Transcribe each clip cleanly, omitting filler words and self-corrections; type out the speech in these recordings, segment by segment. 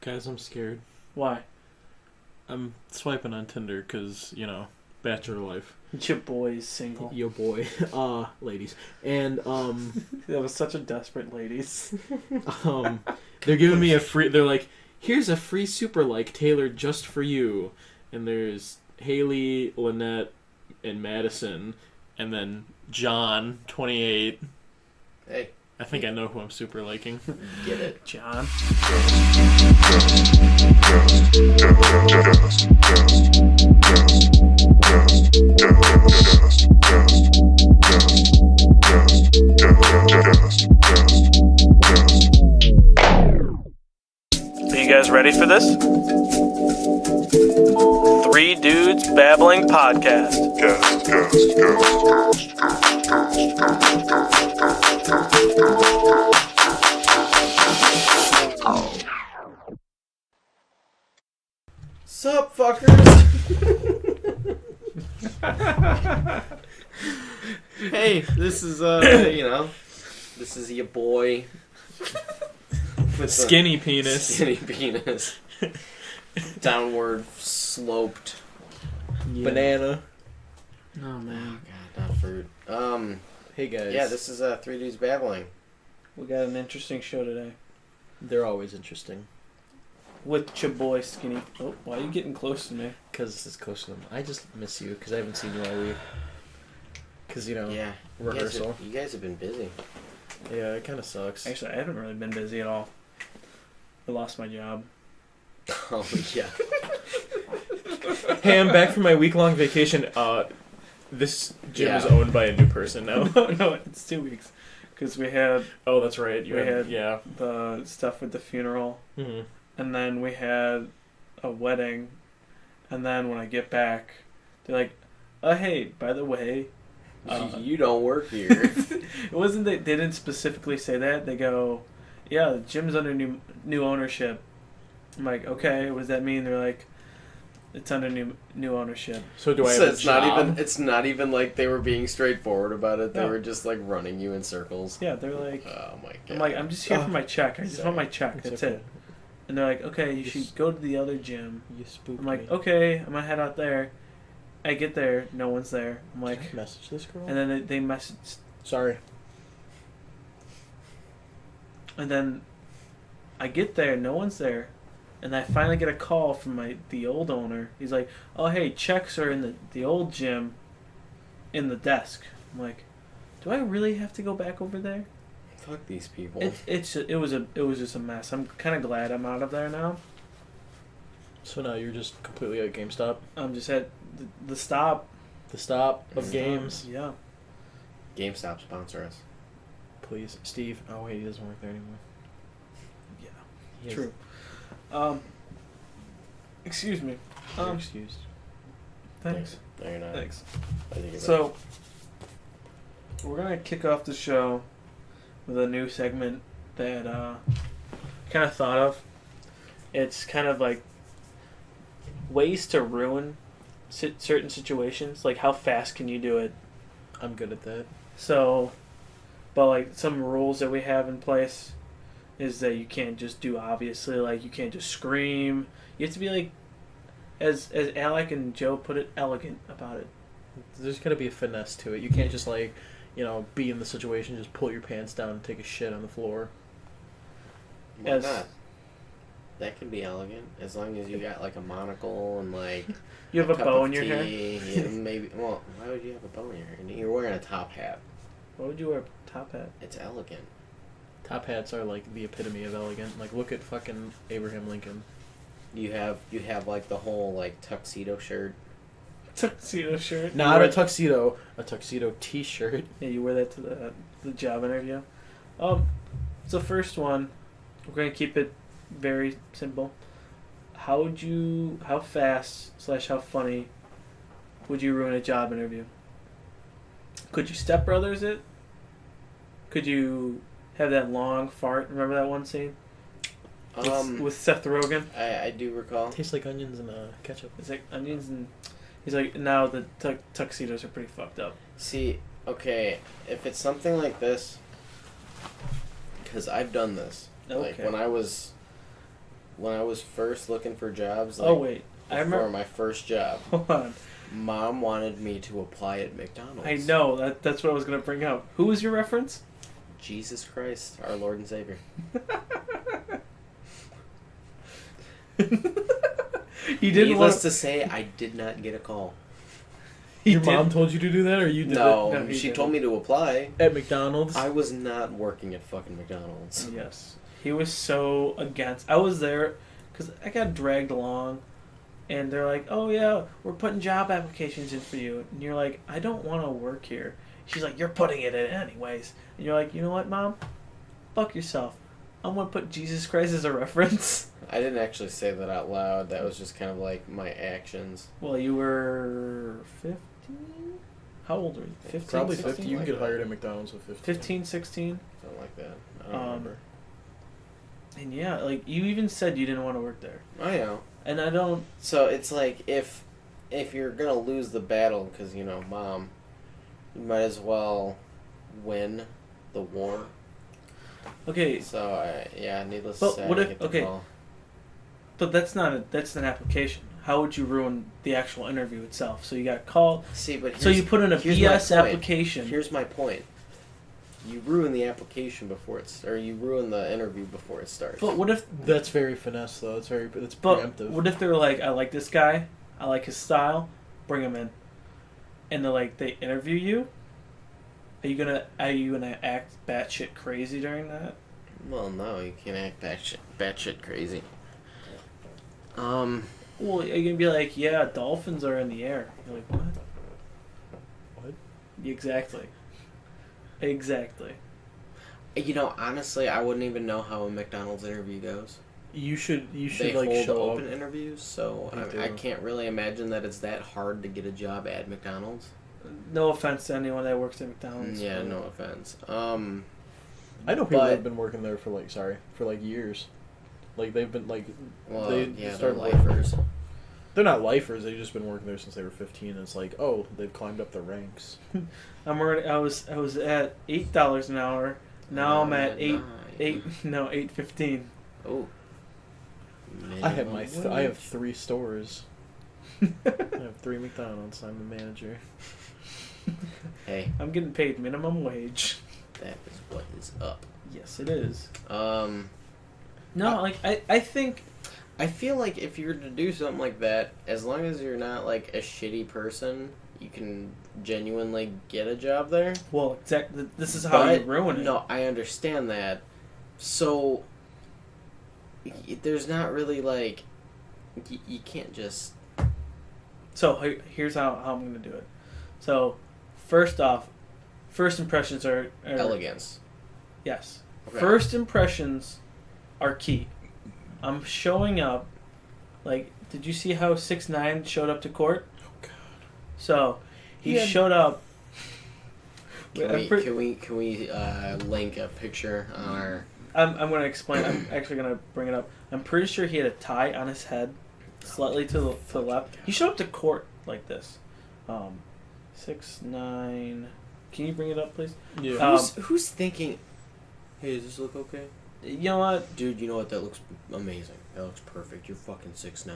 Guys, I'm scared. Why? I'm swiping on Tinder because, bachelor life. Your boy's single. Your boy. Ladies. And, That was such a desperate ladies. they're giving me they're like, here's a free super like tailored just for you. And there's Haley, Lynette, and Madison. And then John, 28. Hey. I think I know who I'm super liking. Get it. John. Are you guys ready for this? 3 Dudes Babbling Podcast. Sup, fuckers? Hey, this is this is your boy with Skinny penis. Skinny penis. Downward sloped banana. Oh man. God, not fruit. Hey guys. Yeah, this is 3 Dudes Babbling. We got an interesting show today. They're always interesting. With your boy Skinny. Oh, why are you getting close to me? Because this is close to them. I just miss you because I haven't seen you all week. Because, Yeah. rehearsal. You guys have been busy. Yeah, it kind of sucks. Actually, I haven't really been busy at all. I lost my job. Oh, yeah. Hey, I'm back from my week-long vacation. This gym is owned by a new person now. No, it's 2 weeks. Because we had... Oh, that's right. We had the stuff with the funeral. Mm-hmm. And then we had a wedding. And then when I get back, they're like, oh, hey, by the way... you don't work here. It wasn't that they didn't specifically say that. They go, yeah, the gym's under new ownership. I'm like, okay, what does that mean? They're like, it's under new ownership. So do I have it's not even like they were being straightforward about it. They were just like running you in circles. Yeah, they're like, oh my god. I'm like, I'm just here for my check. I just want my check. That's okay. it. And they're like, okay, you should go to the other gym. You spooked I'm like, me. okay, I'm gonna head out there. I get there, no one's there. I'm like, Can I message this girl? and then they message. Sorry. And then I get there, no one's there. And I finally get a call from the old owner. He's like, oh, hey, checks are in the old gym in the desk. I'm like, do I really have to go back over there? Fuck these people. It was just a mess. I'm kind of glad I'm out of there now. So now you're just completely at GameStop? I'm just at the stop. The stop of games? Yeah. GameStop sponsor us. Please. Steve. Oh, wait, he doesn't work there anymore. Yeah. True. Excuse me. You're excused. Thanks. No, you're not. Thanks. I think you're So, we're going to kick off the show with a new segment that I kind of thought of. It's kind of like ways to ruin certain situations. Like, how fast can you do it? I'm good at that. So, but like some rules that we have in place is that you can't just do obviously, like you can't just scream. You have to be like, as Alec and Joe put it, elegant about it. There's got to be a finesse to it. You can't just be in the situation, just pull your pants down and take a shit on the floor. Why not? That can be elegant as long as you got like a monocle and like you have a bow in your tea. hair. Yeah, maybe. Well, why would you have a bow in your hair? You're wearing a top hat. Why would you wear a top hat? It's elegant. Top hats are like the epitome of elegant. Like, look at fucking Abraham Lincoln. You have like the whole like tuxedo shirt. Tuxedo shirt. Not a tuxedo t-shirt. Yeah, you wear that to the job interview. So first one, we're gonna keep it very simple. How fast / how funny would you ruin a job interview? Could you Step Brothers it? Could you have that long fart? Remember that one scene? With Seth Rogen? I do recall. Tastes like onions and ketchup. It's like onions and... He's like, now the tuxedos are pretty fucked up. See, okay, if it's something like this, because I've done this. Okay. Like when I was when I was first looking for jobs, Oh wait, I for remember. my first job, Hold on. Mom wanted me to apply at McDonald's. I know that's what I was gonna bring up. Who was your reference? Jesus Christ, our Lord and Savior. He didn't Needless want to say, I did not get a call. Your mom told you to do that, or you did No, No, he she didn't. told me to apply. it at McDonald's? I was not working at fucking McDonald's. Yes, he was so against. I was there because I got dragged along, and they're like, "Oh yeah, we're putting job applications in for you," and you're like, "I don't want to work here." She's like, "You're putting it in anyways," and you're like, "You know what, Mom? Fuck yourself. I'm gonna put Jesus Christ as a reference." I didn't actually say that out loud. That was just kind of like my actions. Well, you were 15. How old were you? 15, Probably 16? 50. You can like get that. hired at McDonald's with 15. 15, 16. Something like that. I don't remember. And yeah, like you even said you didn't want to work there, I know. and I don't. So it's like if you're gonna lose the battle, because Mom, you might as well win the war. Okay, So needless But to say, what I if- get the okay. call. but that's an application. How would you ruin the actual interview itself? So you got called. See, but So you put in a here's my BS point. application. Here's my point. You ruin the application before or you ruin the interview before it starts. But what if? That's very finesse, though. That's But preemptive. what if they were like, I like this guy, I like his style, bring him in, and they interview you. Are you gonna act batshit crazy during that? Well, no, you can't act batshit crazy. Well, you're gonna be like, yeah, dolphins are in the air. You're like, what? What? Exactly. Exactly. Honestly, I wouldn't even know how a McDonald's interview goes. You should They like hold show open up. interviews, so They I do. can't really imagine that it's that hard to get a job at McDonald's. No offense to anyone that works at McDonald's. Yeah, but- no offense. I know people But- that have been working there for years. Like they've been like Well, they yeah, they're started working- lifers. They're not lifers. They've just been working there since they were 15. And it's like, oh, they've climbed up the ranks. I was at $8 an hour. Now I'm at $8.15. Oh. I have Minimum I have wage. 3 stores. I have 3 McDonald's. I'm the manager. Hey, I'm getting paid minimum wage. that is what is up. Yes, it is. No, I think I feel like if you were to do something like that, as long as you're not like a shitty person, you can genuinely get a job there. well, this is how you But, ruin it. No, I understand that. So there's not really like you can't just. So here's how I'm gonna do it. So first off, first impressions are Elegance. Yes. Okay. First impressions are key. I'm showing up. Like, did you see how 6ix9ine showed up to court? Oh God. So he He had- showed up. Can we link a picture on our? I'm going to explain. I'm actually going to bring it up. I'm pretty sure he had a tie on his head, slightly to the left. He showed up to court like this. 6ix9ine. Can you bring it up, please? Yeah. Who's thinking? Hey, does this look okay? You know what? Dude, you know what? That looks amazing. That looks perfect. You're fucking 6'9".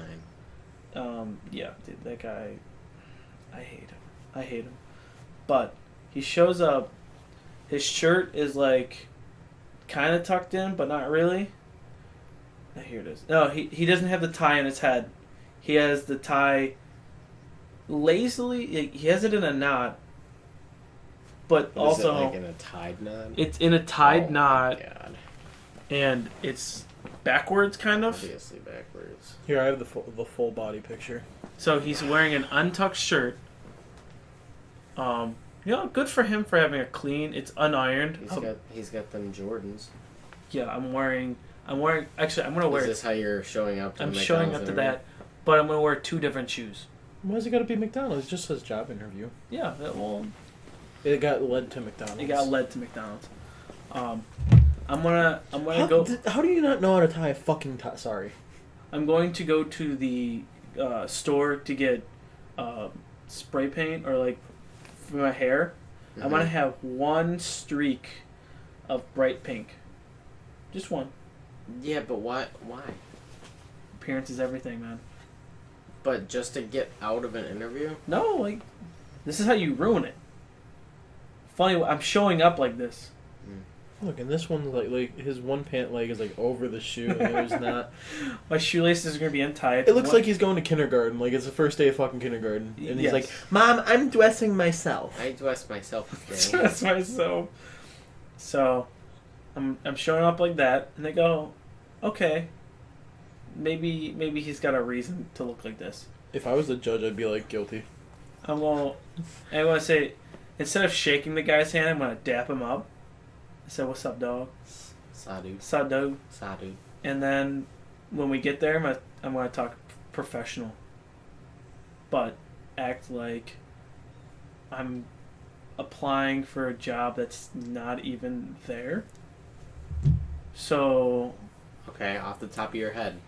Yeah, dude, that guy. I hate him. But he shows up. His shirt is like kind of tucked in, but not really. Now, here it is. No, he doesn't have the tie on his head. He has the tie lazily. He has it in a knot, but What is also it, like in a tied knot? it's in a tied knot, God. and it's backwards, kind of. Obviously backwards. Here, I have the full body picture. So he's wearing an untucked shirt. Good for him for having a clean. It's unironed. He's got them Jordans. Yeah, I'm wearing. Actually, I'm gonna wear. Is this how you're showing up? To I'm the showing McDonald's up to interview? that, but I'm gonna wear 2 different shoes. Why's it got to be McDonald's? It just says job interview. Yeah, It got led to McDonald's. it got led to McDonald's. I'm gonna go. How do you not know how to tie a fucking tie? Sorry. I'm going to go to the store to get spray paint or like for my hair. Mhm. I'm gonna have 1 streak of bright pink. Just one. Yeah, but why? Why? appearance is everything, man. But just to get out of an interview? No, like, this is how you ruin it. Funny, I'm showing up like this. Look, and this one's like his one pant leg is like over the shoe, and there's not. My shoelaces are gonna be untied. It looks like he's going to kindergarten, like it's the first day of fucking kindergarten, and he's Yes. like, "Mom, I'm dressing myself." I dress myself today. That's myself. So, I'm showing up like that, and they go, okay, maybe he's got a reason to look like this. If I was the judge, I'd be like, guilty. I'm gonna say, instead of shaking the guy's hand, I'm gonna dap him up. I said, "What's up, dog?" Sadu. Sado. Sadu. And then when we get there, I'm gonna talk professional, but act like I'm applying for a job that's not even there. So, Okay, off the top of your head,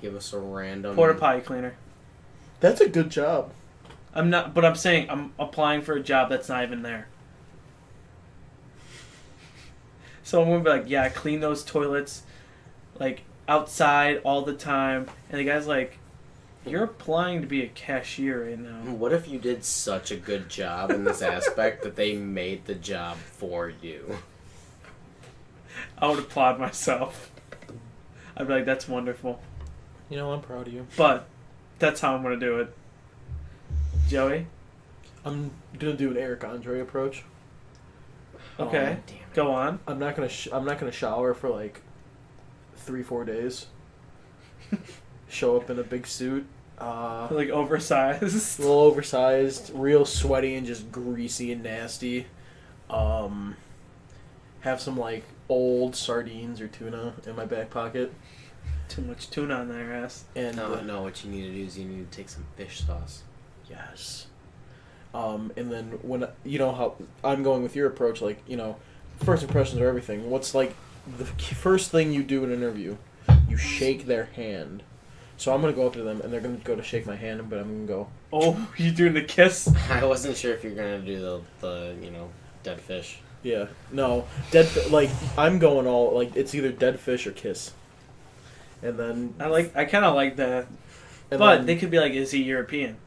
give us a random... porta potty cleaner. That's a good job. But I'm saying I'm applying for a job that's not even there. So I'm gonna be like, yeah, I clean those toilets, like, outside all the time. And the guy's like, you're applying to be a cashier right now. What if you did such a good job in this aspect that they made the job for you? I would applaud myself. I'd be like, that's wonderful. You know, I'm proud of you. But that's how I'm gonna do it. Joey? I'm gonna do an Eric Andre approach. Okay. Oh, damn it. Go on. I'm not gonna shower for like 3-4 days. Show up in a big suit, Like oversized. a little oversized, real sweaty and just greasy and nasty. Have some like old sardines or tuna in my back pocket. Too much tuna on their ass. And No, what you need to do is you need to take some fish sauce. yes. And then when you know how I'm going with your approach, like, you know, first impressions are everything. What's like the first thing you do in an interview? You shake their hand. So I'm gonna go up to them and they're gonna go to shake my hand, but I'm gonna go, Oh, you doing the kiss? I wasn't sure if you're gonna do the dead fish. yeah, no, like I'm going all like it's either dead fish or kiss. And then I kind of like that. and But then they could be like, is he European?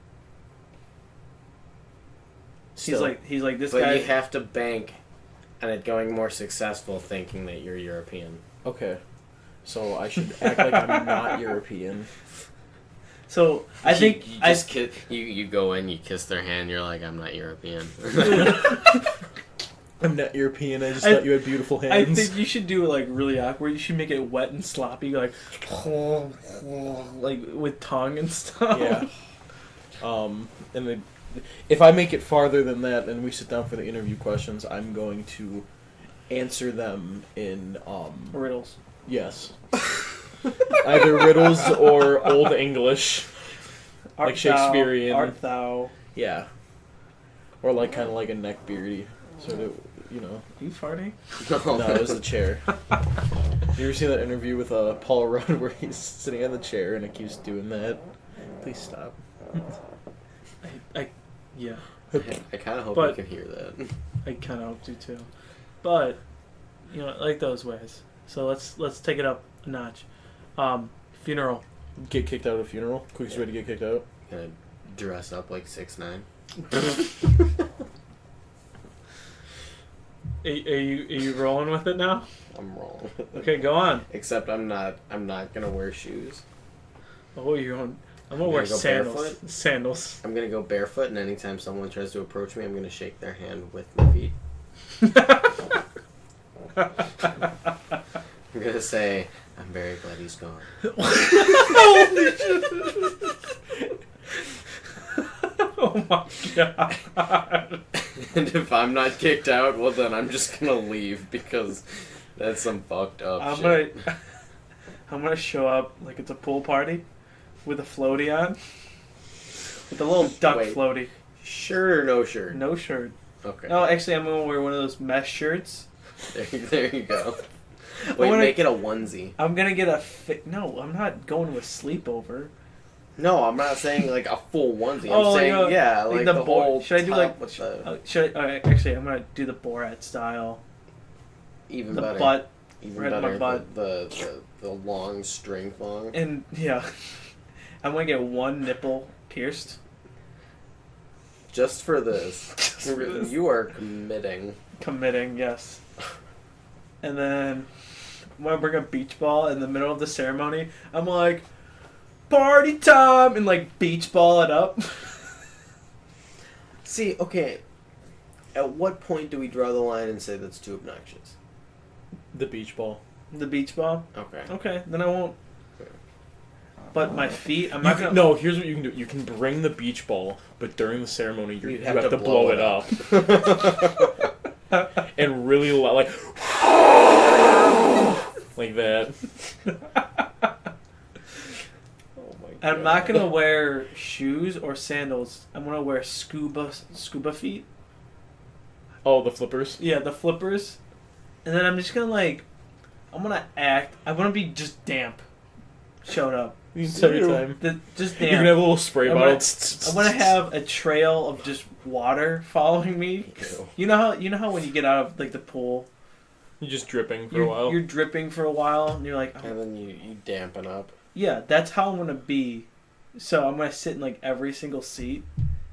still, He's like this But guy. you have to bank on it going more successful thinking that you're European. okay. So I should act like I'm not European. So I think you just you go in, you kiss their hand, you're like, I'm not European. I'm not European. I just thought you had beautiful hands. I think you should do it like really awkward. You should make it wet and sloppy, like with tongue and stuff. Yeah. And then, if I make it farther than that, and we sit down for the interview questions, I'm going to answer them in Riddles. yes, either riddles or Old English, like Shakespearean. Art thou? Yeah, or like kind of like a neckbeardy sort of, you know. Are you farting? No, it was the chair. You ever seen that interview with Paul Rudd where he's sitting on the chair and it keeps doing that? Please stop. Yeah, I kind of hope But- you can hear that. I kind of hope to too. But you know, I like those ways. So let's take it up a notch. Funeral. Get kicked out of a funeral? Quickest way to get kicked out? Gonna dress up like 6'9". Are you rolling with it now? I'm wrong. Okay, go on. Except I'm not gonna wear shoes. Oh, you're going. I'm gonna You're wear gonna go sandals. barefoot? Sandals. I'm gonna go barefoot, and anytime someone tries to approach me, I'm gonna shake their hand with my feet. I'm gonna say, I'm very glad he's gone. Oh my god. And if I'm not kicked out, well then I'm just gonna leave because that's some fucked up shit. I'm gonna show up like it's a pool party with a floaty on. With a little duck Wait. floaty. Shirt or no shirt? No shirt. Okay. No, actually I'm gonna wear one of those mesh shirts. There you go. Wait, wanna- make it a onesie. I'm gonna get a no, I'm not going to a sleepover. No, I'm not saying like a full onesie. Oh, I'm saying, like yeah, like the whole should I do top like with the should I, actually I'm gonna do the Borat style. even The better. butt Even right in my better, butt. the long string thong. And yeah, I'm gonna get one nipple pierced. Just for this. Just for this. You are committing. Committing, yes. And then I'm gonna bring a beach ball in the middle of the ceremony. I'm like, party time, and like beach ball it up. See, okay. At what point do we draw the line and say that's too obnoxious? The beach ball. The beach ball. Okay. Okay, then I won't. But my feet, I'm You not can, gonna. no, here's what you can do. You can bring the beach ball, but during the ceremony, you have to blow it up. And really loud, like that. Oh my god. I'm not gonna wear shoes or sandals. I'm gonna wear scuba feet. Oh, the flippers? Yeah, the flippers. And then I'm just gonna I'm gonna act. I'm gonna be just damp. Showed up. Every time. Just You're damp. gonna have a little spray bottle. I'm gonna have a trail of just water following me. Ew. You know how when you get out of the pool, You're just dripping for a while. you're dripping for a while, and you're like, oh. And then you dampen up. Yeah, that's how I'm gonna be. So I'm gonna sit in every single seat.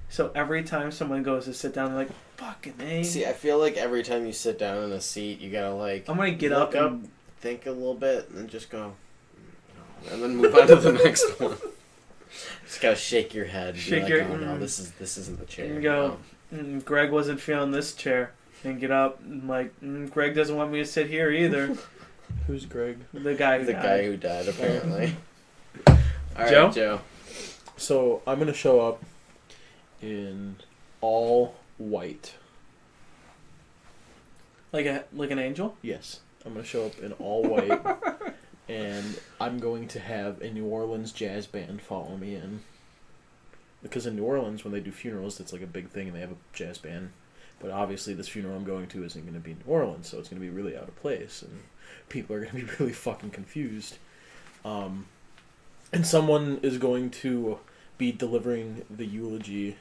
So every time someone goes to sit down, they're like, "Fucking A." See, I feel like every time you sit down in a seat, you gotta I'm gonna get look up and think a little bit, and then just go, and then move on to the next one. Just gotta shake your head. Shake Be like, your- oh no, this isn't the chair. and go. Greg wasn't feeling this chair, and get up and Greg doesn't want me to sit here either. Who's Greg? The guy. The guy who died, apparently. All Joe? right, Joe. So I'm gonna show up in all white. Like an angel. Yes, I'm gonna show up in all white, and I'm going to have a New Orleans jazz band follow me in. Because in New Orleans, when they do funerals, it's like a big thing, and they have a jazz band. But obviously, this funeral I'm going to isn't going to be in New Orleans, so it's going to be really out of place, and people are going to be really fucking confused. And someone is going to be delivering the eulogy,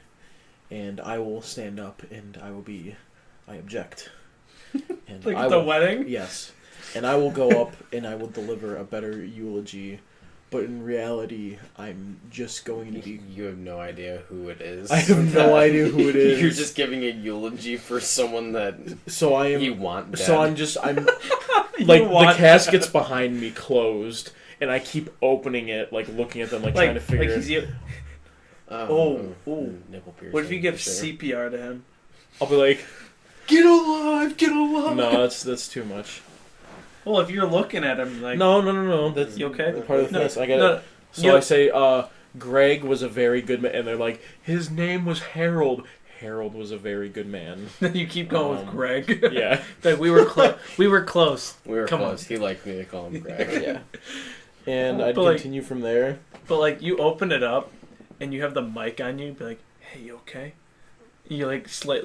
and I will stand up and I object. And Like at the wedding? Yes. And I will go up and I will deliver a better eulogy, but in reality, I'm just going to be... You have no idea who it is. I have no idea who it is. You're just giving a eulogy for someone that so I am, you want dead. So I'm the casket's behind me closed, and I keep opening it, looking at them, trying to figure it. Nipple piercing. What if you give for sure. CPR to him? I'll be like, get alive, get alive. No, that's too much. Well, if you're looking at him, No. That's you okay? part of the fence. I got it. So you- I say, Greg was a very good man, and they're like, his name was Harold. Harold was a very good man. You keep going with Greg. Yeah. We were close. We were close. We were Come close. on. He liked me to call him Greg. Yeah. And I'd But, continue from there. But you open it up, and you have the mic on you. Be like, "Hey, you okay?" You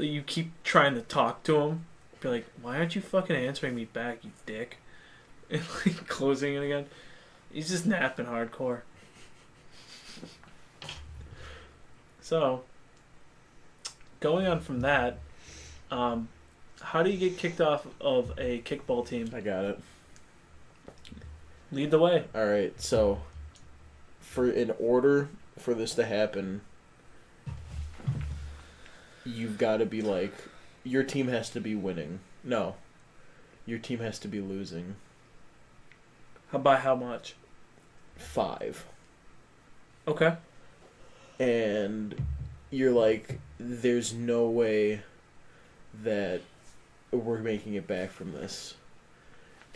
you keep trying to talk to him. Be like, "Why aren't you fucking answering me back, you dick?" And closing it again. He's just napping hardcore. So, going on from that, how do you get kicked off of a kickball team? I got it. Lead the way. All right, so in order for this to happen, you've got to be your team has to be winning. No, your team has to be losing. By how much? 5. Okay. And you're there's no way that we're making it back from this.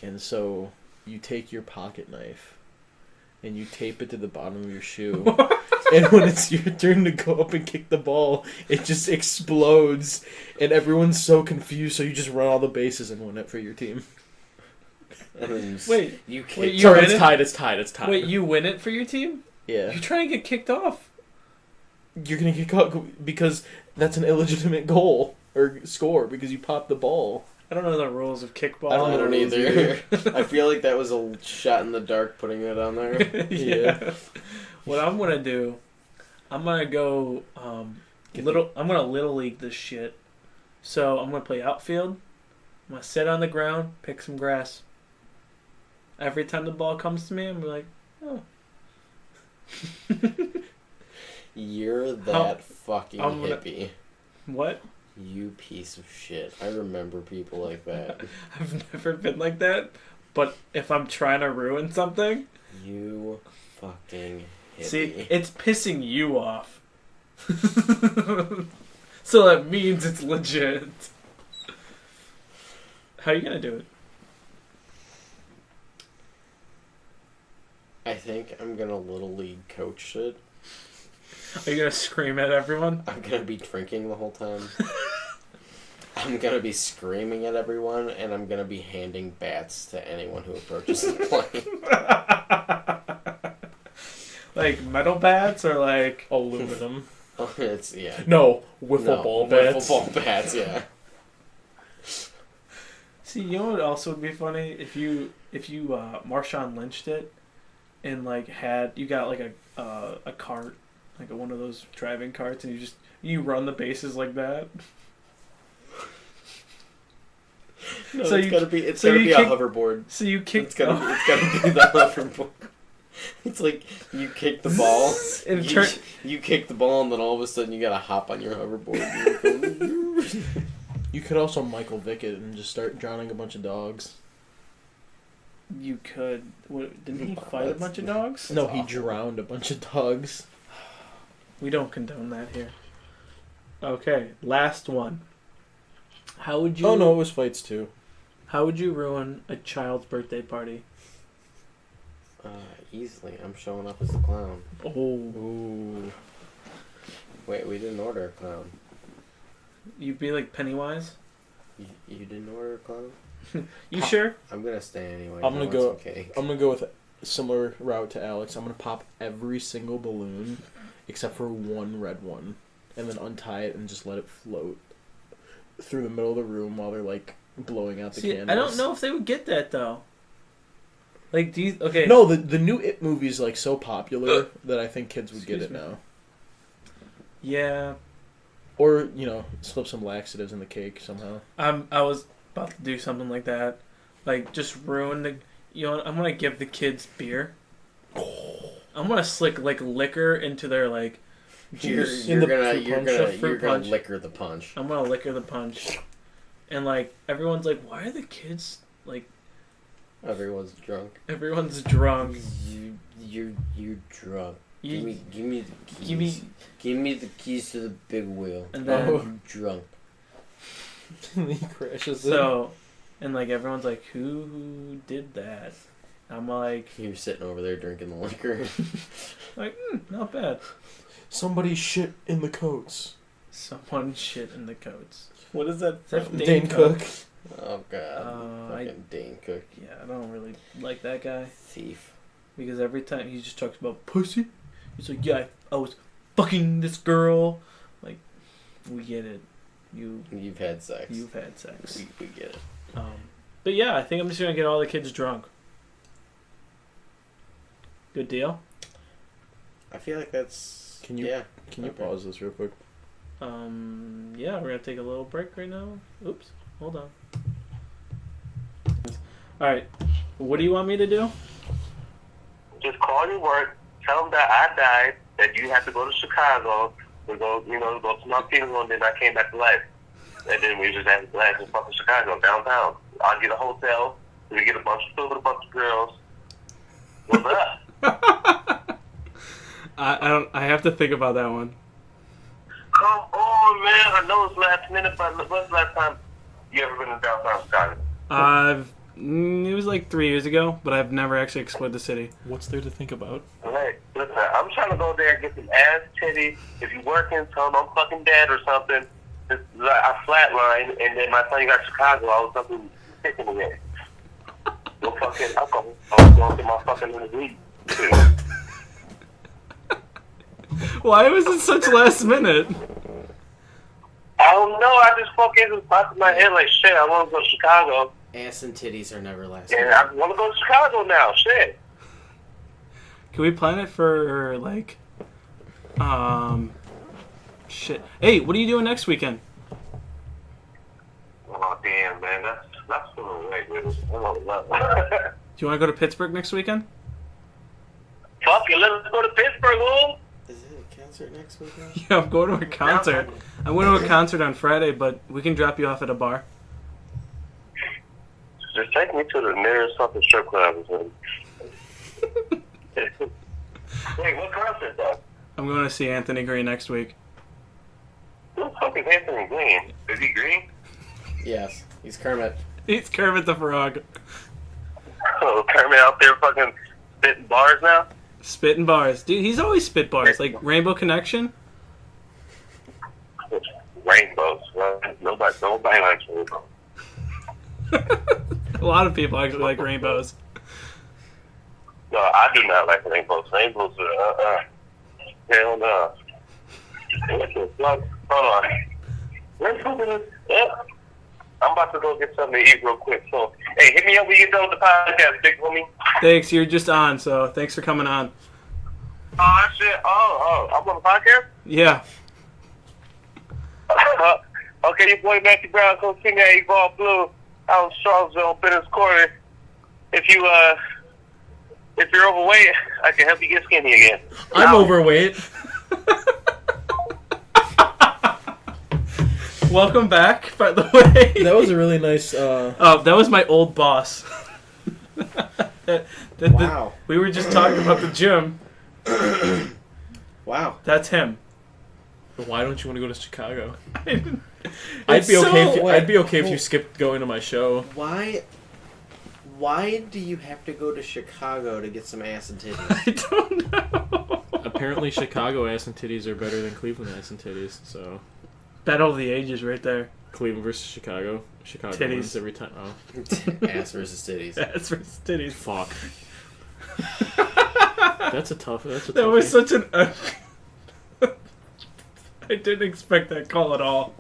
And so you take your pocket knife and you tape it to the bottom of your shoe. And when it's your turn to go up and kick the ball, it just explodes. And everyone's so confused, so you just run all the bases and win it for your team. Wait, you wait, kicked. you Sorry, win it's it? tied. Wait, you win it for your team? Yeah. You're trying to get kicked off. You're going to get caught because that's an illegitimate goal or score because you popped the ball. I don't know the rules of kickball. I don't either. I feel like that was a shot in the dark putting it on there. Yeah. What I'm gonna do, I'm gonna go I'm gonna little league this shit. So I'm gonna play outfield. I'm gonna sit on the ground, pick some grass. Every time the ball comes to me, I'm like, oh. You're that fucking I'm gonna- hippie. What? You piece of shit. I remember people like that. I've never been like that. But if I'm trying to ruin something, You fucking hippie. see, it's pissing you off. So that means it's legit. How are you gonna do it? I think I'm gonna Little League coach it. Are you gonna scream at everyone? I'm gonna be drinking the whole time. I'm gonna be screaming at everyone, and I'm gonna be handing bats to anyone who approaches the plane. Like metal bats or like Aluminum. Oh, it's No, wiffle ball bats. Wiffle ball bats, yeah. See, you know what also would be funny if you Marshawn Lynched it and like you got like a cart, like one of those driving carts, and you run the bases like that. No, So it's you- gotta be a so you kick- hoverboard. So you kick It's gotta be the hoverboard. It's like you kick the ball, and you kick the ball, and then all of a sudden you gotta hop on your hoverboard. You could also Michael Vick it and just start drowning a bunch of dogs. you could. Didn't he Wow, fight a bunch of dogs? No, he awful. drowned a bunch of dogs. We don't condone that here. Okay, last one. How would you? Oh no, it was fights too. How would you ruin a child's birthday party? Easily, I'm showing up as a clown. Oh, Ooh. Wait, we didn't order a clown. you'd be like Pennywise. You didn't order a clown? You sure? I'm gonna stay anyway. I'm gonna I want go- some cake. I'm gonna go with a similar route to Alex. I'm gonna pop every single balloon except for one red one, and then untie it and just let it float through the middle of the room while they're like blowing out the See, candles. I don't know if they would get that though. Like, okay? No, the new It movie is like so popular that I think kids would get Excuse it me. now. Yeah, Mm. Or slip some laxatives in the cake somehow. I was about to do something like that, like just ruin the. I'm gonna give the kids beer. I'm gonna slick like liquor into their like juice. In the fruit You're gonna punch. liquor the punch. I'm gonna liquor the punch, and like everyone's like, why are the kids like? Everyone's drunk. Everyone's drunk. You're drunk. You, Give me the keys. give me- Give me the keys to the big wheel. And then- I'm drunk. He crashes it. so, and like everyone's like, who did that? I'm like, You're sitting over there drinking the liquor. not bad. Somebody shit in the coats. Someone shit in the coats. What is that? Is that from Dane Cook. Oh god. I- Fucking Dane Cook. Yeah, I don't really like that guy Thief. because every time he just talks about pussy, he's like, yeah, I was fucking this girl. Like, we get it. You've had sex. You've had sex. We get it. But yeah, I think I'm just gonna get all the kids drunk. Good deal. I feel like that's. Can you- Yeah. Can you Okay. pause this real quick? Yeah, we're gonna take a little break right now. Oops, hold on. All right, what do you want me to do? Just call your work, tell them that I died, that you have to go to Chicago to go to my funeral, and then I came back to life. And then we just had to blast in fucking Chicago, downtown. I'll get a hotel, we get a bunch of food with a bunch of girls. What's up? I have to think about that one. Come on, man. I know it's last minute, but when's the last time you ever been in downtown Chicago? It was like 3 years ago, but I've never actually explored the city. What's there to think about? Hey, listen, I'm trying to go there and get some ass titty. If you working, tell them I'm fucking dead or something. Just, I flatline, and then by the time you got to Chicago, I was something kicking in there. No fucking alcohol. I was going through my fucking weed. Why was it such last minute? I don't know. I just fucking popped in my head like, shit, I want to go to Chicago. Ass and titties are never last. And I want to go to Chicago now. Shit. Can we plan it for like, shit? Hey, what are you doing next weekend? Oh, damn, man. That's feeling right, man. I don't know. you want to go to Pittsburgh next weekend? Fuck it, let's go to Pittsburgh, Lou. Is it a concert next weekend? Yeah, I'm going to a concert. I'm going to a concert on Friday, but we can drop you off at a bar. Just take me to the nearest fucking strip club or something. Wait, what concert, though? I'm going to see Anthony Green next week. Who the fuck is Anthony Green? Is he green? Yes, he's Kermit. He's Kermit the Frog. Oh, Kermit out there fucking spitting bars now? Spitting bars. Dude, he's always spit bars. Like Rainbow Connection. Rainbows. Well, nobody likes rainbows. A lot of people actually like rainbows. No, I do not like rainbows. Rainbows are, hell no. What the fuck? Hold on. Yep. I'm about to go get something to eat real quick. So, hey, hit me up when you get done with the podcast, big homie. Thanks, you're just on, so thanks for coming on. Oh, shit. Oh, I'm on the podcast? Yeah. Okay, your boy Matthew Brown, Coach King at Evolve Blue, out in Charlottesville, Bennett's Corner. If you're overweight, I can help you get skinny again. I'm overweight. Welcome back, by the way. That was a really nice. Oh, that was my old boss. Wow. We were just talking about the gym. Wow. That's him. Why don't you want to go to Chicago? I'd be okay. I'd be okay if you skipped going to my show. Why do you have to go to Chicago to get some ass and titties? I don't know. Apparently, Chicago ass and titties are better than Cleveland ass and titties. So, Battle of the Ages, right there. Cleveland versus Chicago. Chicago Titties. wins every time. Oh, Ass versus titties. That's for titties. fuck. That's a tough. That was such an. I didn't expect that call at all.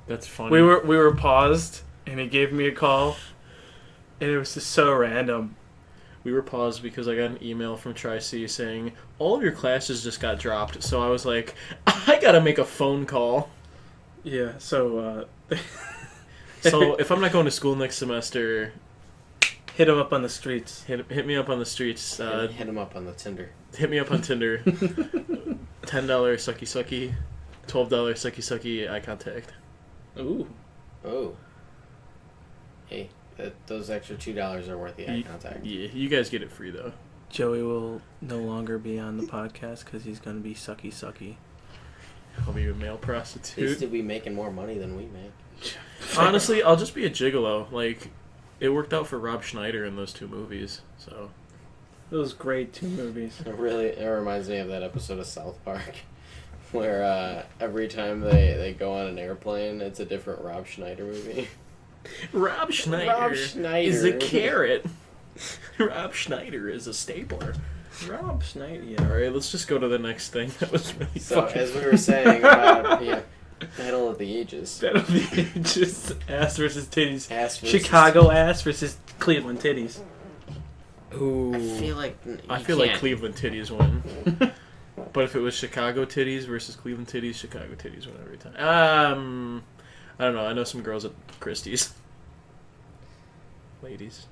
That's funny. We were paused, and he gave me a call, and it was just so random. We were paused because I got an email from Tri-C saying all of your classes just got dropped. So I was like, I gotta make a phone call. Yeah. So. So if I'm not going to school next semester, hit him up on the streets. hit me up on the streets. Hit him up on the Tinder. Hit me up on Tinder. $10 sucky sucky, $12 sucky sucky eye contact. Ooh. Oh. Hey, those extra $2 are worth the eye contact. Yeah, you guys get it free though. Joey will no longer be on the podcast because he's going to be sucky sucky. I'll be a male At least prostitute. he'll be making more money than we make. Honestly, I'll just be a gigolo. Like, it worked out for Rob Schneider in those two movies. So Those great two movies. It reminds me of that episode of South Park where every time they go on an airplane, it's a different Rob Schneider movie. Rob Schneider is a carrot. Rob Schneider is a stapler. Rob Schneider. All Yeah. right, let's just go to the next thing. That was really So fucking. as we were saying about Battle of the Ages. Battle of the Ages. Ass versus titties. Ass versus Chicago ass versus Cleveland titties. Ooh. I feel like Cleveland titties win. But if it was Chicago titties versus Cleveland titties, Chicago titties win every time. I don't know. I know some girls at Christie's. Ladies.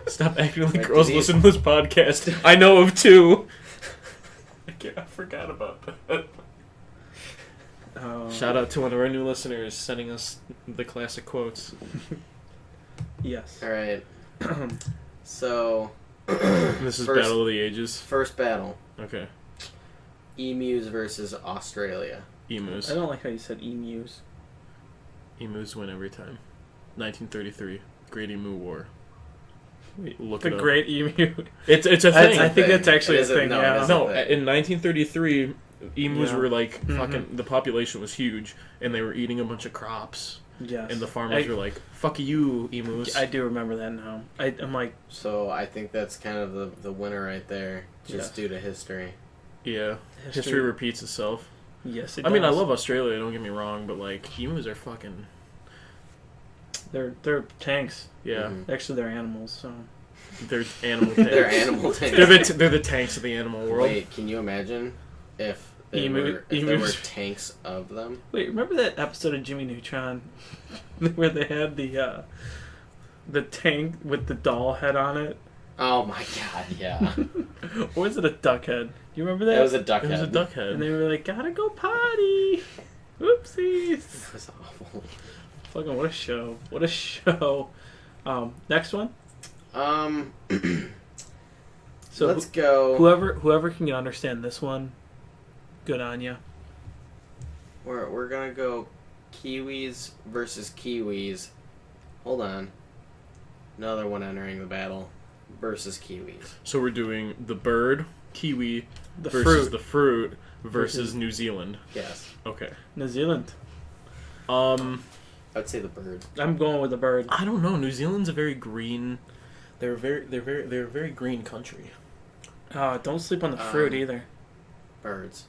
Stop acting like girls listen to this podcast. I know of two. I forgot about that. Shout out to one of our new listeners sending us the classic quotes. Yes. All right. So This is Battle of the Ages. First battle. Okay. Emus versus Australia. Emus. I don't like how you said emus. Emus win every time. 1933. Great Emu War. Wait, Look the it up. Great Emu. It's a thing. I think that's actually It a is a- thing. no, it Yeah. is No, a thing. in 1933, emus Yeah. were like Mhm. fucking. The population was huge, and they were eating a bunch of crops. Yes. And the farmers were like, "Fuck you, emus." I do remember that now. I'm like, So I think that's kind of the winner right there, just Yes. due to history. Yeah, history repeats itself. Yes, it I mean, I does. love Australia. Don't get me wrong, but like emus are fucking. They're tanks. Yeah, Mhm. Actually, they're animals. So they're animal tanks. They're animal tanks. They're the tanks of the animal world. Wait, can you imagine if there were Emus. tanks of them? wait, remember that episode of Jimmy Neutron where they had the the tank with the doll head on it. Oh my god, yeah. Or was it a duck head? Do you remember that? That was a duck It was a head. duck head. And they were like, gotta go potty. Oopsies. That was awful. Fucking what a show. What a show. Next one. So Let's go. whoever can understand this one, good on you. We're gonna go Kiwis versus Kiwis. Hold on. Another one entering the battle versus Kiwis. So we're doing the bird, kiwi, The versus fruit. the fruit versus New Zealand. Yes. Okay. New Zealand. I'd say the bird. I'm going with the bird. I don't know. New Zealand's a very green. They're a very green country. Don't sleep on the fruit either. Birds.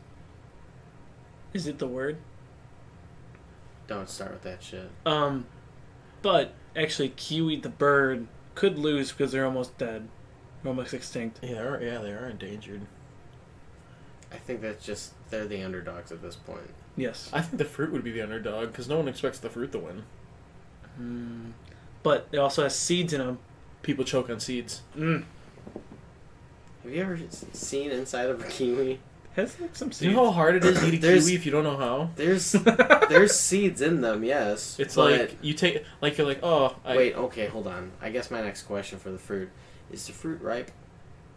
Is it the word? Don't start with that shit. But actually, kiwi the bird could lose because they're almost dead, almost extinct. Yeah, they are endangered. I think that's just they're the underdogs at this point. Yes. I think the fruit would be the underdog because no one expects the fruit to win. But it also has seeds in them. People choke on seeds. Have you ever seen inside of a kiwi? Has like some Do seeds. you know how hard it is to eat a There's- kiwi if you don't know how? There's seeds in them, yes. It's but- like you take you're like, oh, Wait, okay, hold on. I guess my next question for the fruit is the fruit ripe?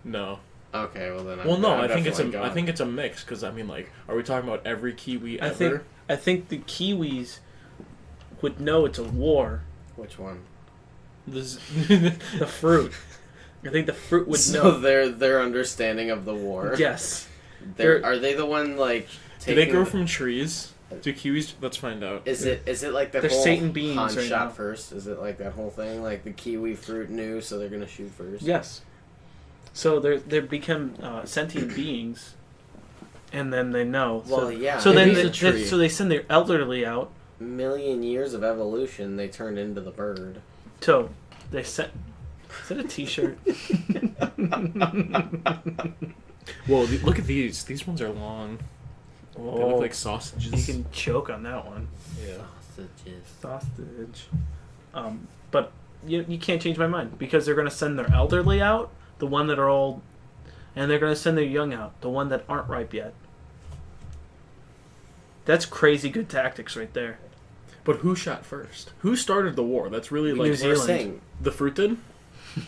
No. Okay, well then. Well, no, I'm I think it's definitely I going. think it's a mix because I mean, like, are we talking about every kiwi I ever? think the Kiwis would know it's a war. Which one? This, The fruit. I think the fruit would So know. their understanding of the war. Yes. Are they the one like? do they grow from trees? Do kiwis? Let's find out. Is it like that They're whole Satan beings Han right shot now. first? Is it like that whole thing? Like the kiwi fruit knew, so they're gonna shoot first? Yes. So they become sentient beings, and then they know. Well, so, yeah. So then Maybe it's a tree. so they send their elderly out. Million years of evolution, they turned into the bird. So they sent. Is that a T-shirt? Whoa! Look at these. These ones are long. They look like sausages. You can choke on that one. Yeah. Sausage. But you can't change my mind because they're going to send their elderly out, the one that are old, and they're going to send their young out, the one that aren't ripe yet. That's crazy good tactics right there. But who shot first? Who started the war? That's really New like Zealand. Saying, the fruit did. I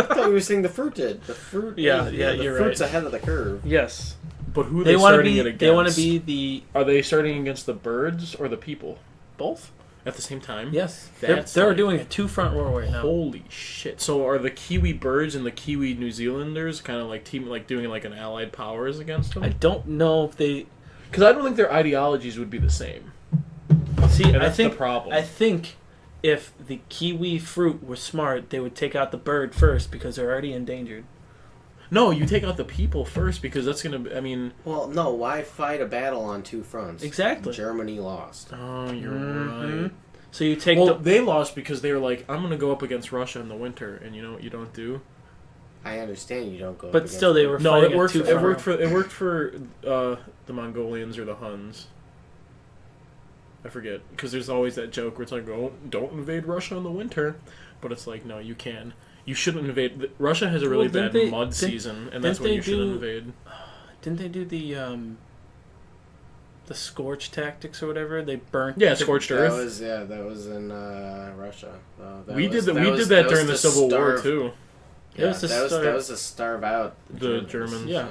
thought we were saying the fruit did. The fruit. Yeah, the you're fruit's right. ahead of the curve. Yes. But who are They they want to starting be. it against? They want to be the Are they starting against the birds or the people both. at the same time? Yes. That's They're like- doing a two-front war right now. Holy shit! So are the Kiwi birds and the Kiwi New Zealanders kind of like doing like an allied powers against them? I don't know if they Because I don't think their ideologies would be the same. see. And I that's think the problem. I think if the kiwi fruit was smart, they would take out the bird first because they're already endangered. No, you take out the people first because that's gonna be. I mean, Well, no. Why fight a battle on two fronts? Exactly. Germany lost. oh, you're Mhm. right. So you take Well, the they lost because they were like, I'm gonna go up against Russia in the winter, and you know what you don't do? I understand you don't go. But up still, against they were No, fighting it worked. at It worked for. It worked for the Mongolians or the Huns. I forget because there's always that joke where it's like, "Oh, don't invade Russia in the winter," but it's like, no, you can. You shouldn't invade. Russia has a really Well, didn't bad they- mud didn't- season, and that's didn't when they you should do- invade. Didn't they do the scorch tactics or whatever? They burnt. Yeah, scorched That earth. was in Russia. We did that during the Civil War too. It was to that starve- was to starve out The Germans. Yeah.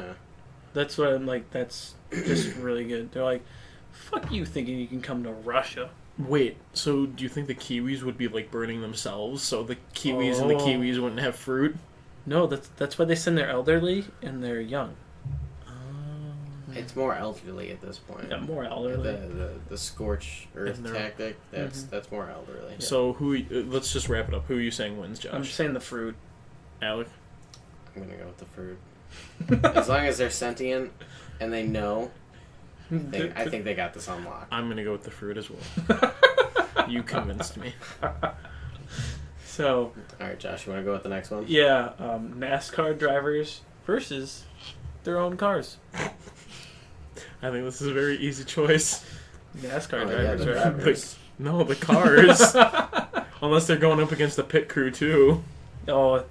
That's what I'm like. That's just really good. They're like, "Fuck you, thinking you can come to Russia." Wait, so do you think the Kiwis would be like burning themselves, so the Kiwis and the Oh. Kiwis wouldn't have fruit? No, that's why they send their elderly and their young. It's more elderly at this point. Yeah, more elderly. The scorch earth And they're- tactic. That's more elderly. So who? Let's just wrap it up. Who are you saying wins, I'm Josh? saying the fruit. Alec. I'm gonna go with the fruit. As long as they're sentient and they know, I think they got this on lock. I'm gonna go with the fruit as well. You convinced me. So All right, Josh, you want to go with the next one? yeah, NASCAR drivers versus their own cars. I think this is a very easy choice. NASCAR Oh, yeah, drivers, the right? drivers. No, the cars. Unless they're going up against the pit crew too. Oh,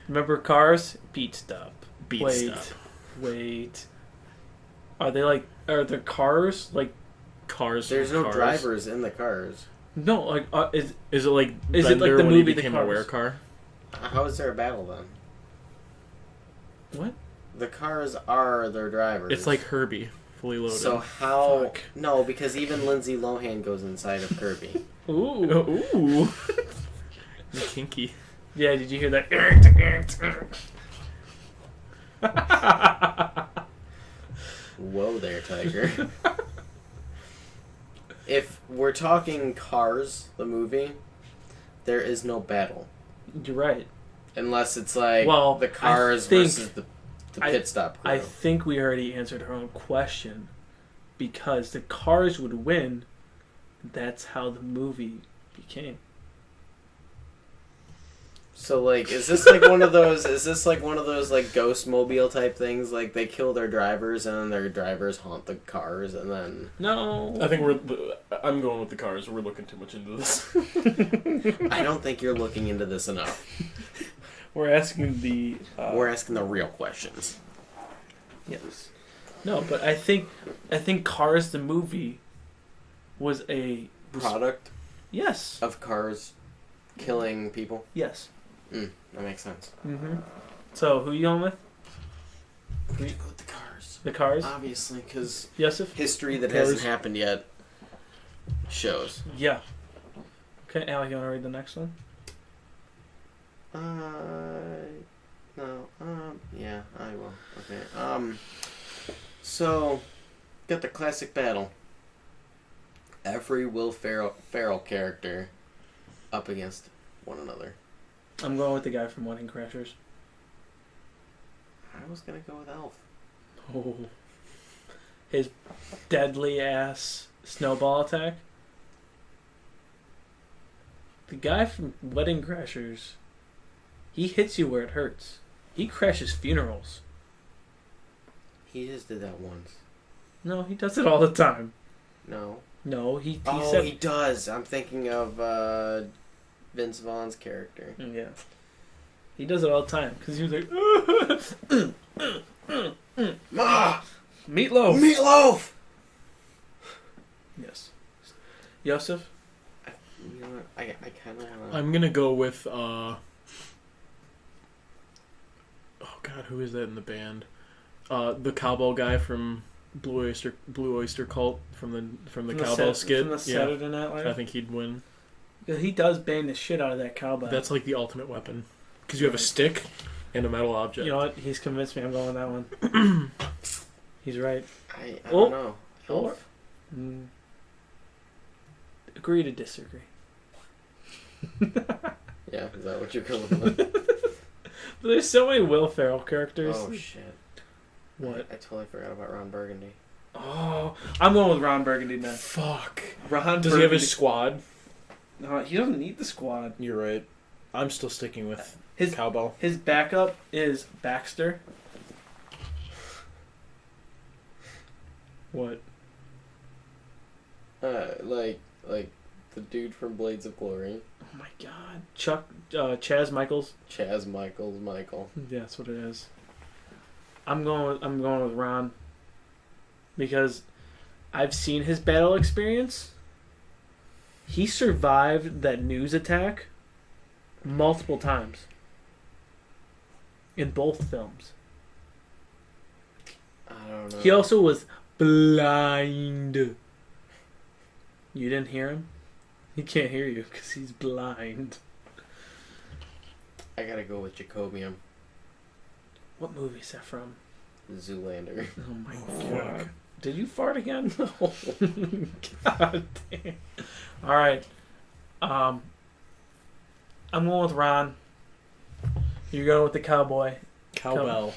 remember Cars? Beat stop. Beat stop. Wait. Are there cars like Cars. There's from no Cars. drivers in the cars. no like Is it like Is it like Bender the when movie he The became a Cars? werecar? How is there a battle then? what? The cars are their drivers. It's like Herbie, fully loaded. So how? Fuck. No, because even Lindsay Lohan goes inside of Kirby. Ooh. Ooh. Kinky. Yeah, did you hear that? Whoa there, Tiger. If we're talking Cars, the movie, there is no battle. You're right. Unless it's like Well, the Cars I think- versus the pit stop crew. I think we already answered our own question because the cars would win. That's how the movie became. So like, is this like one of those? Is this like one of those like Ghost Mobile type things? Like they kill their drivers and then their drivers haunt the cars and then. No. I think I'm going with the Cars. We're looking too much into this. I don't think you're looking into this enough. We're asking the. We're asking the real questions. Yes. No, but I think Cars the movie was a Product yes. of cars killing people. Yes. That makes sense. Mm-hmm. So who you going with? I'm gonna go with the Cars. The Cars. Obviously, because Yosef. history that Cars. hasn't happened yet shows. Yeah. Okay, Alec, you want to read the next one? No. Yeah, I will. Okay. So, got the classic battle. Every Will Ferrell character up against one another. I'm going with the guy from Wedding Crashers. I was gonna go with Elf. Oh. His deadly ass snowball attack. The guy from Wedding Crashers, he hits you where it hurts. He crashes funerals. He just did that once. No, he does it all the time. No. No, he Oh, said he does. I'm thinking of Vince Vaughn's character. yeah. He does it all the time because he was like Ma! meatloaf. Meatloaf! Yes. Yosef? You know what? I kind of want to... I'm gonna go with oh god, who is that in the band? The cowbell guy from Blue Oyster Cult from the cowbell skit. From the Saturday Night Live. I think he'd win. He does bang the shit out of that cowbell. That's like the ultimate weapon because you have a stick and a metal object. You know what? He's convinced me. I'm going with that one. He's right. I Oh. don't know. Or- Elf? Agree to disagree. Yeah, is that what you're going with? But there's so many Will Ferrell characters. Oh, shit. What? I totally forgot about Ron Burgundy. Oh, I'm going with Ron Burgundy now. Fuck. Ron Does he have his squad? No, he doesn't need the squad. You're right. I'm still sticking with His cowbell. his backup is Baxter. What? Like the dude from Blades of Glory. Oh my God, Chaz Michaels. Chaz Michael. Yeah, that's what it is. I'm going with Ron because I've seen his battle experience. He survived that news attack multiple times in both films. I don't know. He also was blind. You didn't hear him? He can't hear you because he's blind. I gotta go with Jacobium. What movie is that from? Zoolander. Oh my God. Did you fart again? No. God damn. Alright. I'm going with Ron. You're going with the cowboy. Cowbell.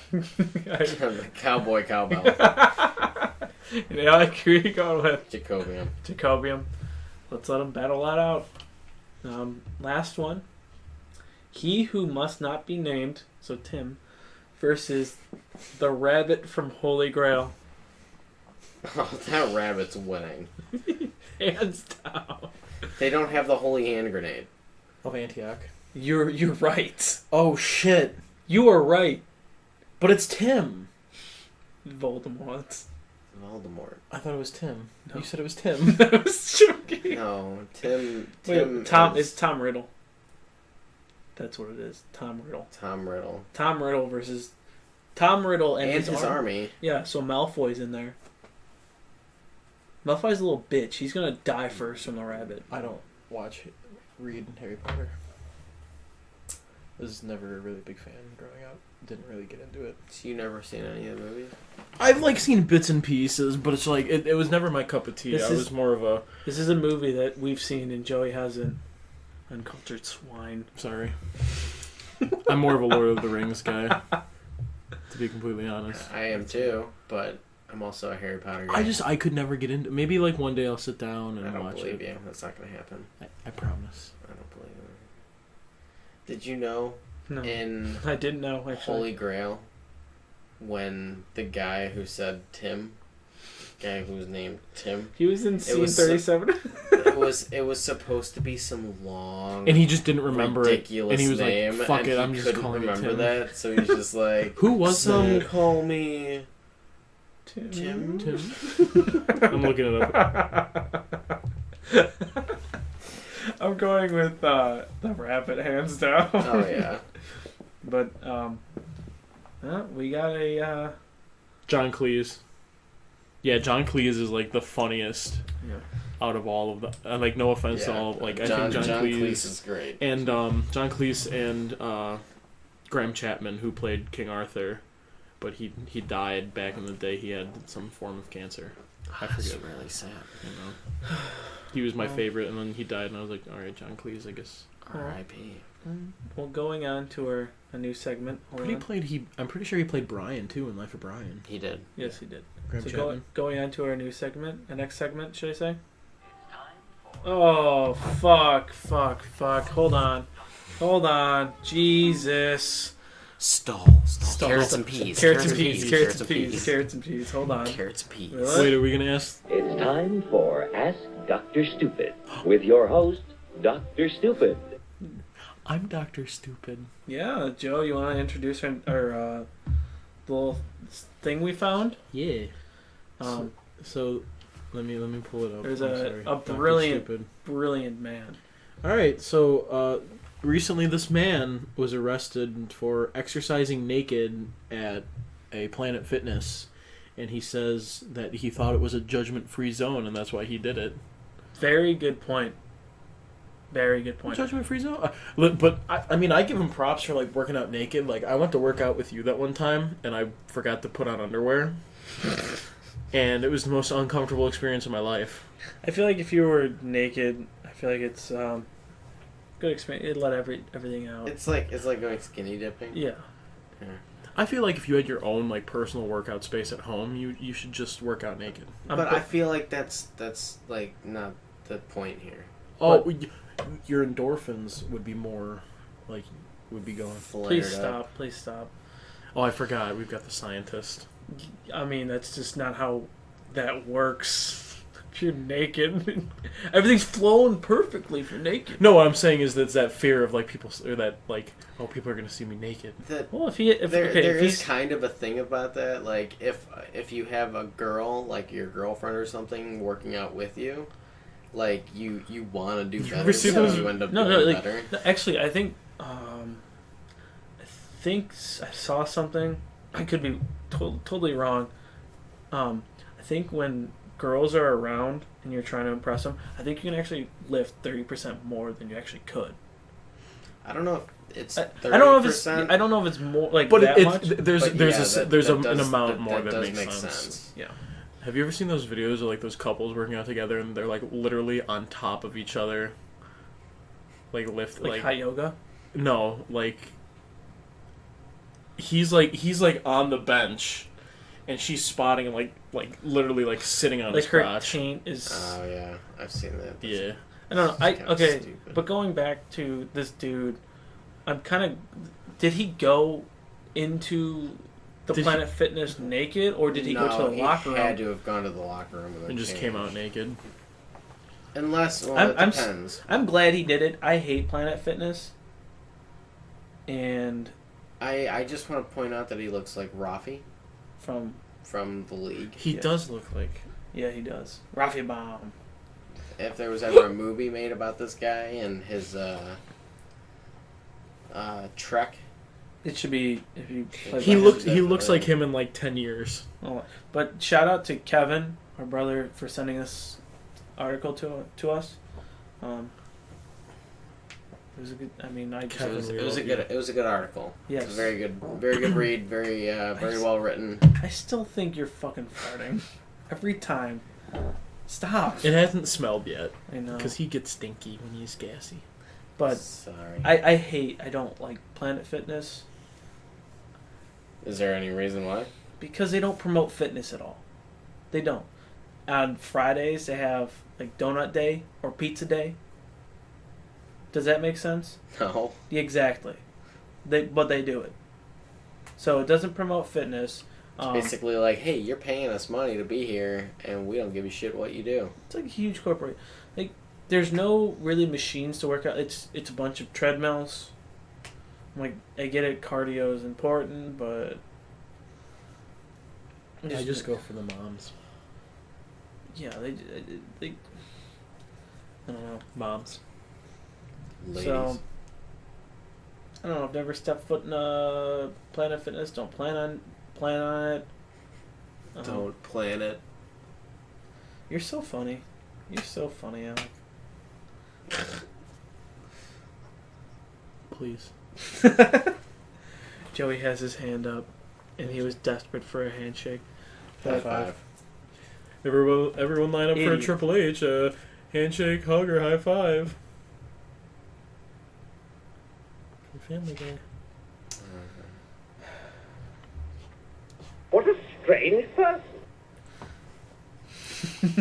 Cowboy cowbell. Yeah, I agree. You're going with Jacobium. Jacobium. Let's let him battle that out. Last one. He who must not be named, so Tim, versus the rabbit from Holy Grail. Oh, that rabbit's winning. Hands down. They don't have the holy hand grenade. Of Antioch. You're right. Oh shit! You are right. But it's Tim. Voldemort. Voldemort. I thought it was Tim. No. You said it was Tim. I was joking. No, Tim. Wait, Tom. It's Tom Riddle. That's what it is. Tom Riddle. Tom Riddle. Tom Riddle versus Tom Riddle and his army. Yeah, so Malfoy's in there. Malfoy's a little bitch. He's gonna die first from the rabbit. I don't read Harry Potter. Was never a really big fan growing up. Didn't really get into it. So you never seen any of the movies? I've like seen bits and pieces, but it's like it was never my cup of tea. I was more of a. This is a movie that we've seen and Joey hasn't. Uncultured swine. Sorry. I'm more of a Lord of the Rings guy. To be completely honest. I am too, but I'm also a Harry Potter guy. I could never get into. Maybe like one day I'll sit down and I don't watch believe it. you. That's not going to happen. I promise. I don't believe it. Did you know No, in I didn't know. Actually. Holy Grail, when the guy who said Tim, guy who was named Tim, He was in scene was 37. it was supposed to be some long And he just didn't remember ridiculous it. And he was name, like, "Fuck and it, he I'm just couldn't calling it remember Tim." that, so he's just like, Who was some that? call me Tim. Tim. I'm looking it up. I'm going with the rabbit hands down. Oh yeah. But we got a John Cleese. Yeah, John Cleese is like the funniest yeah. out of all of the. Like, no offense to all. Like, I think John Cleese is great. and John Cleese and Graham Chapman, who played King Arthur, but he died back in the day. He had some form of cancer. I forget. That's really sad. You know, he was my favorite, and then he died, and I was like, all right, John Cleese, I guess. R.I.P. Well, going on to a new segment. Hold on. I'm pretty sure he played Brian too in Life of Brian. He did. Yes, he did. Graham So Chapman. going on to our new segment, the next segment, should I say? Oh, fuck. Hold on. Jesus. Stall. Carrots and peas. Carrots and peas. Hold on. Carrots and peas. Really? Wait, are we gonna ask? It's time for Ask Dr. Stupid with your host, Dr. Stupid. I'm Dr. Stupid. Yeah, Joe, you want to introduce our little thing we found? Yeah. So let me pull it up. There's I'm a sorry. Dr. brilliant, Stupid. brilliant man. All right, so recently this man was arrested for exercising naked at a Planet Fitness, and he says that he thought it was a judgment-free zone, and that's why he did it. Very good point. Very good point. Judgment-free zone? But, I mean, I give him props for, like, working out naked. Like, I went to work out with you that one time, and I forgot to put on underwear. And it was the most uncomfortable experience of my life. I feel like if you were naked, I feel like it's good experience. It let everything out. It's like going skinny dipping. Yeah. I feel like if you had your own, like, personal workout space at home, you should just work out naked. But I feel like that's like not the point here. Oh, your endorphins would be more, like, would be going. Please stop. Oh, I forgot. We've got the scientist. I mean, that's just not how that works. If you're naked, everything's flowing perfectly if you're naked. No, what I'm saying is that's that fear of, like, people, or that, like, oh, people are going to see me naked. Well, There is kind of a thing about that. Like, if you have a girl, like your girlfriend or something, working out with you, like, you want to do better, so you end up doing better. Actually, I think I saw something. I could be totally wrong. I think when girls are around and you're trying to impress them, I think you can actually lift 30% more than you actually could. I don't know if it's 30%. I don't know if it's more like but that much. There's an amount more that does makes make sense. Yeah. Have you ever seen those videos of, like, those couples working out together and they're, like, literally on top of each other, like, lift Like hot yoga? No, like he's on the bench and she's spotting him, like literally, like, sitting on his Like her crotch. chain is. Oh yeah, I've seen that. Yeah. I don't know. Okay, stupid. but going back to this dude, I'm kind of. Did he go into the Planet Fitness naked, or did he go to the locker room? He had to have gone to the locker room And just came out naked. Unless, well, it depends. I'm glad he did it. I hate Planet Fitness. And... I just want to point out that he looks like Rafi. From the league. He does look like... Yeah, he does. Rafi Bomb. If there was ever a movie made about this guy and his trek... It should be... If you he looks like him in like 10 years. Oh, but shout out to Kevin, our brother, for sending this article to us. It was a good. I mean, it was a good article. Yes, it was very good read. Very well written. I still think you're fucking farting every time. Stop. It hasn't smelled yet. I know, because he gets stinky when he's gassy. But sorry, I don't like Planet Fitness. Is there any reason why? Because they don't promote fitness at all. They don't. On Fridays they have like donut day or pizza day. Does that make sense? No. Exactly. But they do it. So it doesn't promote fitness. It's basically like, hey, you're paying us money to be here, and we don't give a shit what you do. It's like a huge corporate. Like, there's no really machines to work out. It's a bunch of treadmills. Like, I get it, cardio is important, but I just go for the moms. Yeah, they I don't know, moms. Ladies. So, I don't know. I've never stepped foot in a Planet Fitness. Don't plan on it. Don't plan it. You're so funny. You're so funny, Alec. Please. Joey has his hand up, and he was desperate for a handshake. High five. Everyone line up for a Triple H. Handshake, hug, or high five. Family Guy. What a strange person.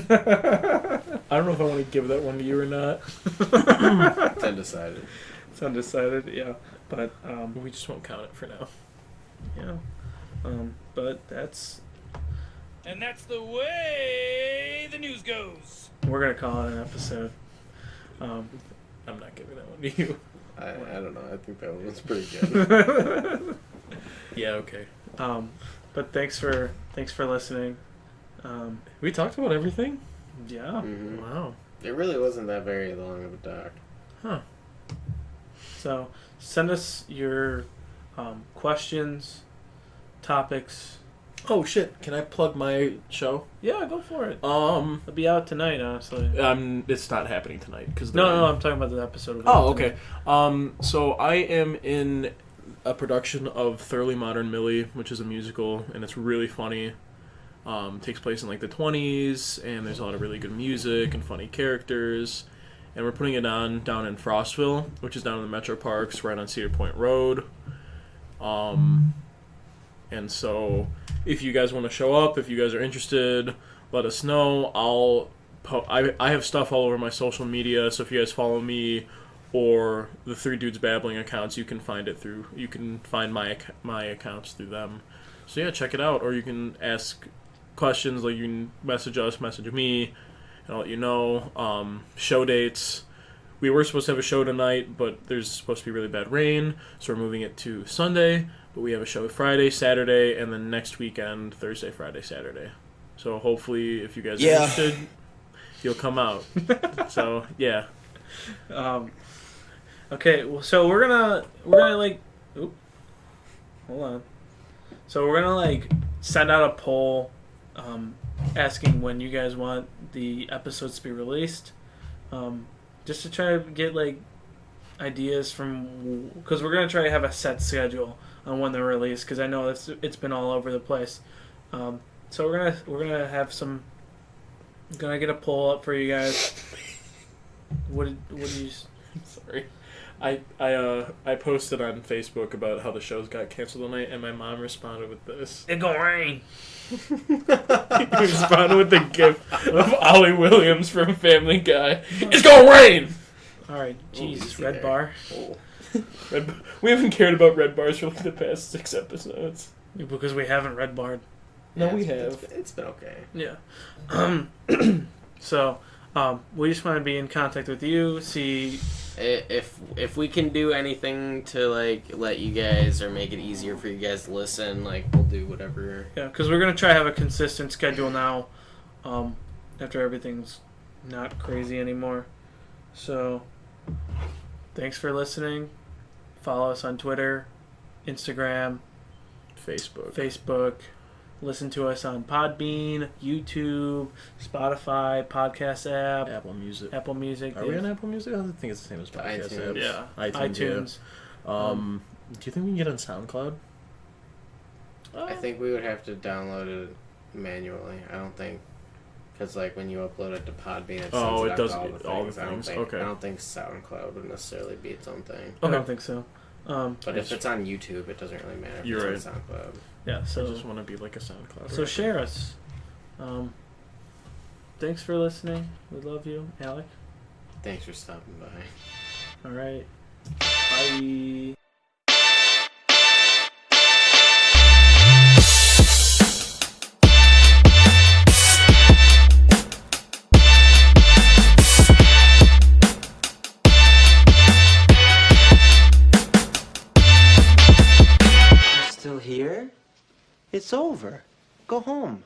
I don't know if I want to give that one to you or not. It's undecided. It's undecided, yeah. But we just won't count it for now. Yeah. But that's... And that's the way the news goes. We're going to call it an episode. I'm not giving that one to you. I don't know. I think that one was pretty good. Yeah, okay. But thanks for listening. We talked about everything? Yeah. Mm-hmm. Wow. It really wasn't that very long of a doc. Huh. So send us your questions, topics. Oh shit! Can I plug my show? Yeah, go for it. It'll be out tonight, honestly. It's not happening tonight because no, I'm talking about the episode. Oh, okay. So I am in a production of Thoroughly Modern Millie, which is a musical, and it's really funny. Takes place in like the 20s, and there's a lot of really good music and funny characters. And we're putting it on down in Frostville, which is down in the Metro Parks, right on Cedar Point Road. And so, if you guys want to show up, if you guys are interested, let us know. I have stuff all over my social media, so if you guys follow me or the Three Dudes Babbling accounts, you can find my accounts through them. So yeah, check it out, or you can ask questions, like you can message me, and I'll let you know. Show dates. We were supposed to have a show tonight, but there's supposed to be really bad rain, so we're moving it to Sunday. But we have a show Friday, Saturday, and then next weekend, Thursday, Friday, Saturday. So hopefully, if you guys are interested, you'll come out. So, yeah. Okay, well, so we're gonna like... Oop. Hold on. So we're gonna, like, send out a poll asking when you guys want the episodes to be released. Just to try to get, like, ideas from... Because we're gonna try to have a set schedule on when they're released, because I know it's been all over the place. So we're gonna have some. I'm gonna get a poll up for you guys. What did you? Sorry, I posted on Facebook about how the shows got canceled tonight, and my mom responded with this. It's gonna rain. He responded with the gif of Ollie Williams from Family Guy. It's gonna rain. All right, Jesus, Red Bar. Oh. We haven't cared about Red Bars for like the past 6 episodes. Because we haven't Red Barred. No, we have. It's been okay. Yeah. So, We just want to be in contact with you, see... If we can do anything to, like, let you guys or make it easier for you guys to listen, like, we'll do whatever. Yeah, because we're going to try to have a consistent schedule now, after everything's not crazy anymore. So, thanks for listening. Follow us on Twitter, Instagram, Facebook. Listen to us on Podbean, YouTube, Spotify, podcast app, Apple Music. Are we on Apple Music? I think it's the same as podcast iTunes. apps. Yeah, iTunes. Yeah. Do you think we can get on SoundCloud? I think we would have to download it manually. I don't think, because like when you upload it to Podbean, it sends it does out to all the things. things. Okay. I don't think SoundCloud would necessarily be its own thing. I don't think so. But if it's on YouTube, it doesn't really matter if You're it's on SoundCloud. Yeah, so I just want to be like a SoundCloud. So share us. Thanks for listening. We love you, Alec. Thanks for stopping by. All right. Bye. Still here? It's over. Go home.